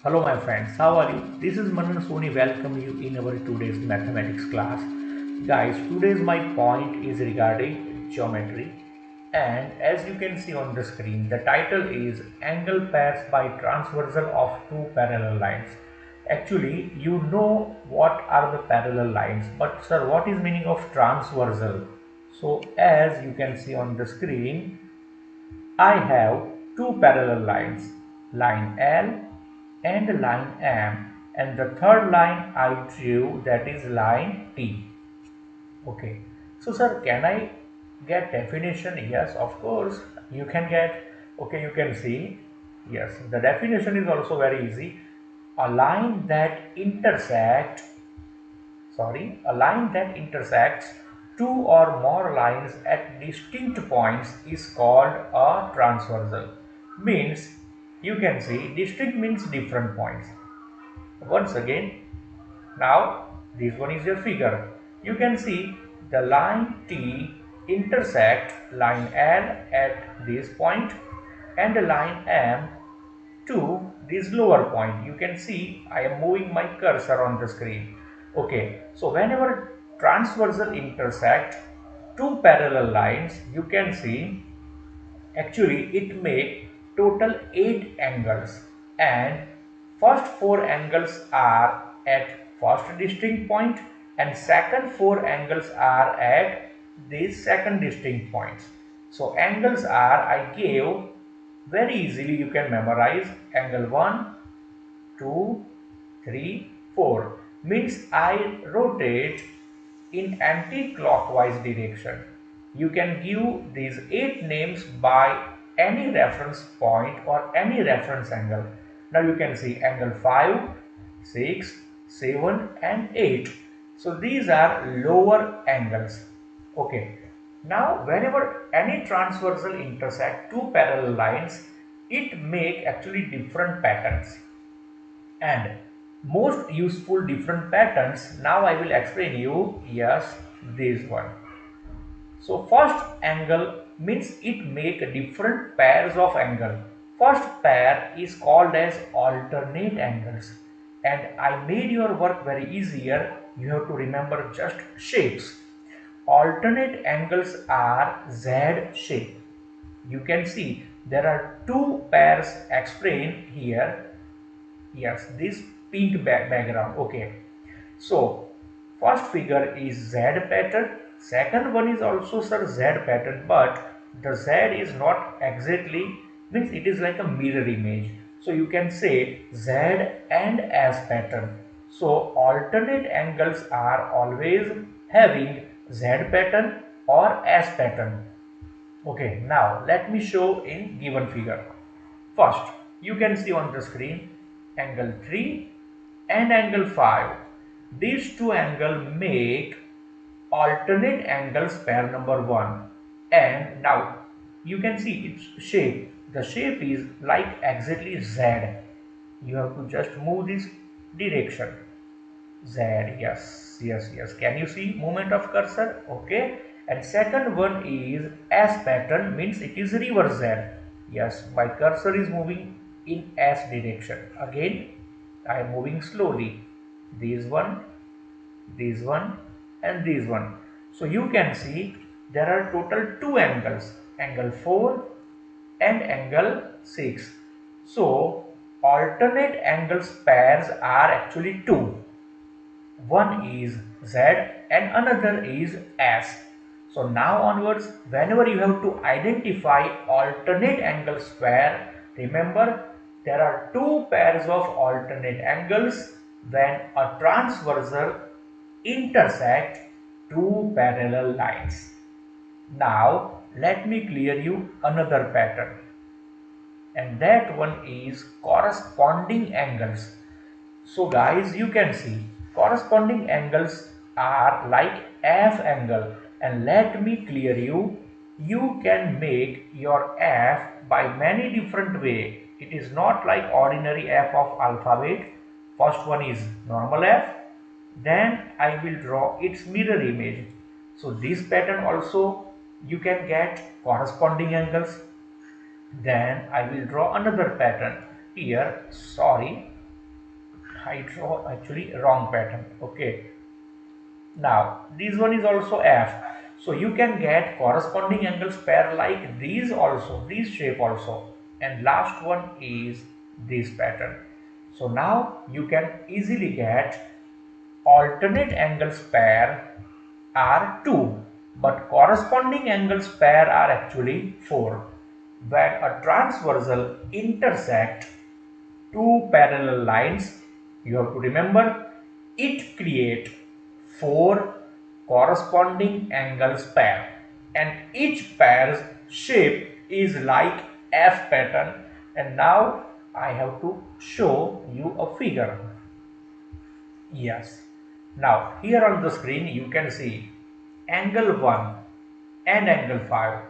Hello my friends, how are you? This is Manan Soni, welcome you in our today's mathematics class. Guys, today's my point is regarding geometry, and as you can see on the screen, the title is Angle Pairs by Transversal of Two Parallel Lines. Actually, you know what are the parallel lines, but sir, what is meaning of transversal? So as you can see on the screen, I have two parallel lines, line L and line M, and the third line I drew, that is line T. Okay. So sir, can I get definition? Yes, of course you can get. Okay, you can see. Yes, the definition is also very easy. A line that intersect a line that intersects two or more lines at distinct points is called a transversal. Means, you can see distinct means different points. Once again, now this one is your figure. You can see the line T intersect line L at this point and the line M to this lower point. You can see I am moving my cursor on the screen. Okay, so whenever transversal intersect two parallel lines, you can see actually it make total 8 angles, and first 4 angles are at first distinct point and second 4 angles are at these second distinct points. So angles are, I gave very easily, you can memorize angle 1, 2, 3, 4. Means I rotate in anti-clockwise direction. You can give these 8 names by any reference point or any reference angle. Now you can see angle 5, 6, 7 and 8. So these are lower angles. Okay. Now whenever any transversal intersect two parallel lines, it make actually different patterns, and most useful different patterns, now I will explain you. Yes, this one. So first angle means it make different pairs of angle. First pair is called as alternate angles, and I made your work very easier. You have to remember just shapes. Alternate angles are Z shape. You can see there are two pairs explained here. Yes, this pink background. Okay, so first figure is Z pattern, second one is also sir Z pattern, but the Z is not exactly, means it is like a mirror image. So you can say Z and S pattern. So alternate angles are always having Z pattern or S pattern. Okay, now let me show in given figure. First, you can see on the screen angle 3 and angle 5. These two angles make alternate angles pair number 1. And now you can see its shape. The shape is like exactly Z. You have to just move this direction. Z, yes. Can you see movement of cursor? Okay. And second one is S pattern, means it is reverse Z. Yes, my cursor is moving in S direction. Again, I am moving slowly. This one, and this one. So you can see there are total two angles, angle 4 and angle 6. So alternate angles pairs are actually two. One is Z and another is S. So now onwards, whenever you have to identify alternate angles pair, remember there are two pairs of alternate angles when a transversal intersect two parallel lines. Now let me clear you another pattern, and that one is corresponding angles. So guys, you can see corresponding angles are like F angle, and let me clear you, you can make your F by many different way. It is not like ordinary F of alphabet. First one is normal F, then I will draw its mirror image. So this pattern also you can get corresponding angles. Then I will draw another pattern here. Sorry, I draw actually wrong pattern. Okay, now this one is also F. So you can get corresponding angles pair like these also, this shape also, and last one is this pattern. So now you can easily get alternate angles pair are 2, but corresponding angles pair are actually 4. When a transversal intersect two parallel lines, you have to remember it create 4 corresponding angles pair, and each pair's shape is like F pattern. And now I have to show you a figure. Yes. Now here on the screen you can see angle 1 and angle 5.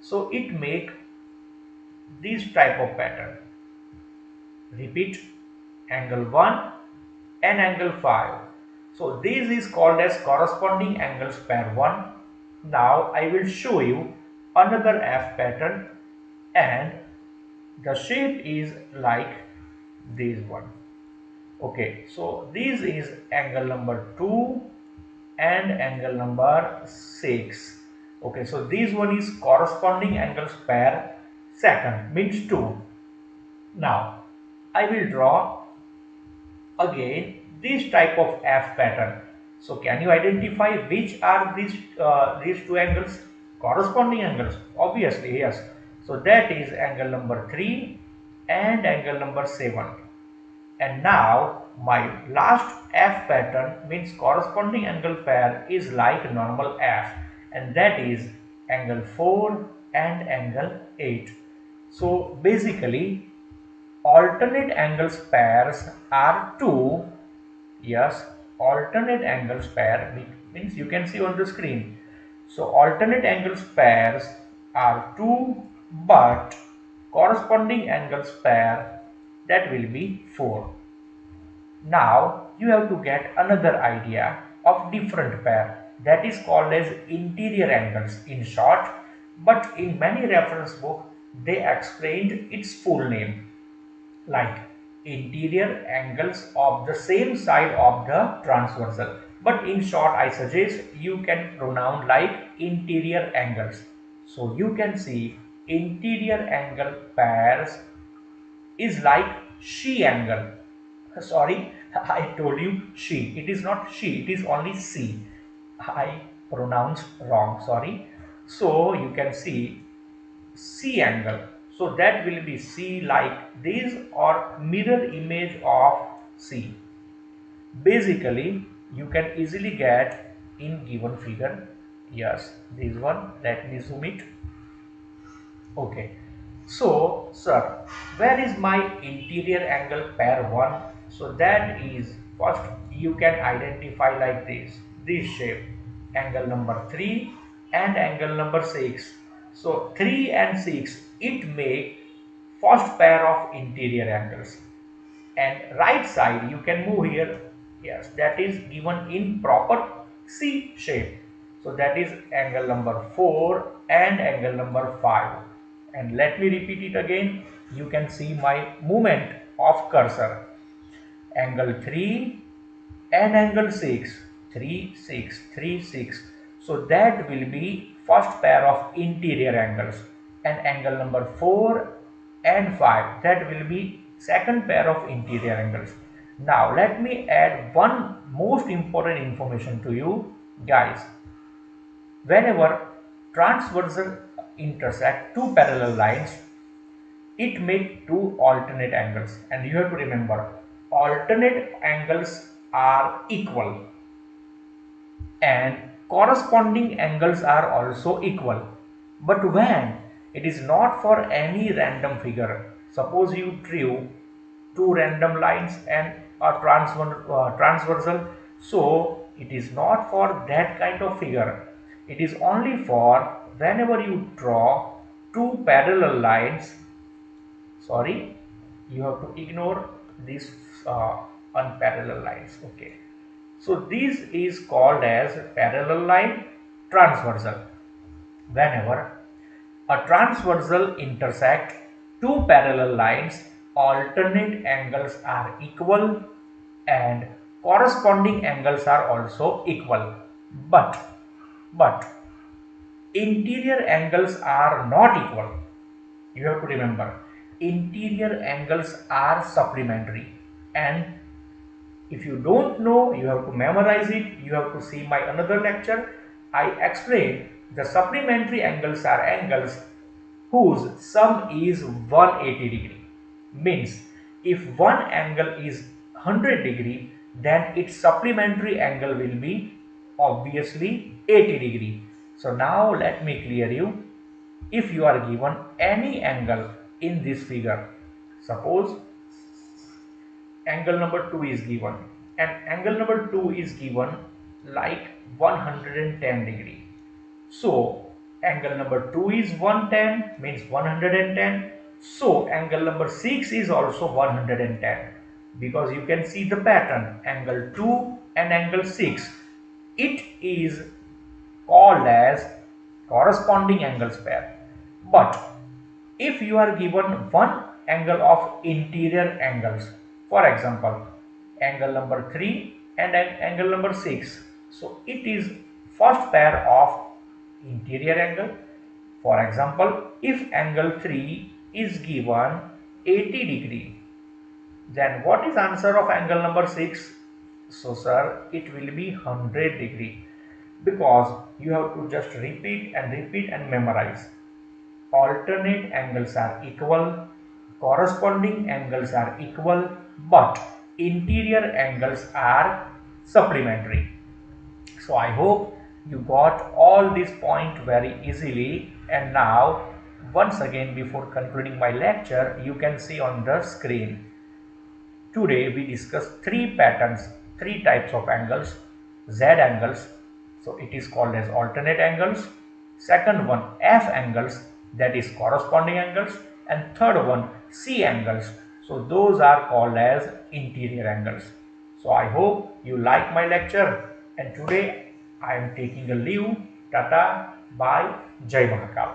So it make this type of pattern. Repeat, angle 1 and angle 5. So this is called as corresponding angles pair 1. Now I will show you another F pattern, and the shape is like this one. Okay, so this is angle number 2 and angle number 6. Okay, so this one is corresponding angles pair second, means 2. Now I will draw again this type of F pattern. So can you identify which are these two angles? Corresponding angles, obviously, yes. So that is angle number 3 and angle number 7. And now my last F pattern means corresponding angle pair is like normal F, and that is angle 4 and angle 8. So basically alternate angles pairs are 2. Yes, alternate angles pair means you can see on the screen. So alternate angles pairs are 2, but corresponding angles pair, that will be 4. Now you have to get another idea of different pair, that is called as interior angles in short, but in many reference book they explained its full name like interior angles of the same side of the transversal, but in short I suggest you can pronounce like interior angles. So you can see interior angle pairs is like she angle. Sorry, I told you she, it is not she, it is only C. I pronounced wrong, sorry. So you can see C angle. So that will be C like this or mirror image of C. Basically, you can easily get in given figure. Yes, this one. Let me zoom it. Okay. So, sir, where is my interior angle pair 1? So that is first you can identify like this shape, angle number 3 and angle number 6. So 3 and 6 it make first pair of interior angles, and right side you can move here. Yes, that is given in proper C shape. So that is angle number 4 and angle number 5. And let me repeat it again. You can see my movement of cursor. Angle 3 and angle 6. 3, 6, 3, 6. So that will be first pair of interior angles. And angle number 4 and 5. That will be second pair of interior angles. Now let me add one most important information to you guys. Whenever transversal intersect two parallel lines, it make two alternate angles, and you have to remember alternate angles are equal and corresponding angles are also equal. But when it is not for any random figure, suppose you drew two random lines and a transversal, so it is not for that kind of figure. It is only for whenever you draw two parallel lines. Sorry, you have to ignore these unparallel lines. Okay, so this is called as parallel line transversal. Whenever a transversal intersect two parallel lines, alternate angles are equal and corresponding angles are also equal. But interior angles are not equal. You have to remember, interior angles are supplementary, and if you don't know, you have to memorize it. You have to see my another lecture. I explained the supplementary angles are angles whose sum is 180 degree. Means if one angle is 100 degree, then its supplementary angle will be obviously 80 degree. So now let me clear you. If you are given any angle in this figure, suppose angle number 2 is given, and angle number 2 is given like 110 degree. So angle number 2 is 110, means 110. So angle number 6 is also 110, because you can see the pattern, angle 2 and angle 6, it is called as corresponding angles pair. But if you are given one angle of interior angles, for example angle number 3 and angle number 6, so it is first pair of interior angle. For example, if angle 3 is given 80 degree, then what is answer of angle number 6? So sir, it will be 100 degree, because you have to just repeat and memorize. Alternate angles are equal, corresponding angles are equal, but interior angles are supplementary. So I hope you got all these points very easily, and now once again before concluding my lecture, you can see on the screen. Today we discussed three patterns, three types of angles. Z angles, so it is called as alternate angles. Second one, F angles, that is corresponding angles. And third one, C angles, so those are called as interior angles. So I hope you like my lecture, and today I am taking a leave. Tata, bye, Jai Mahakal.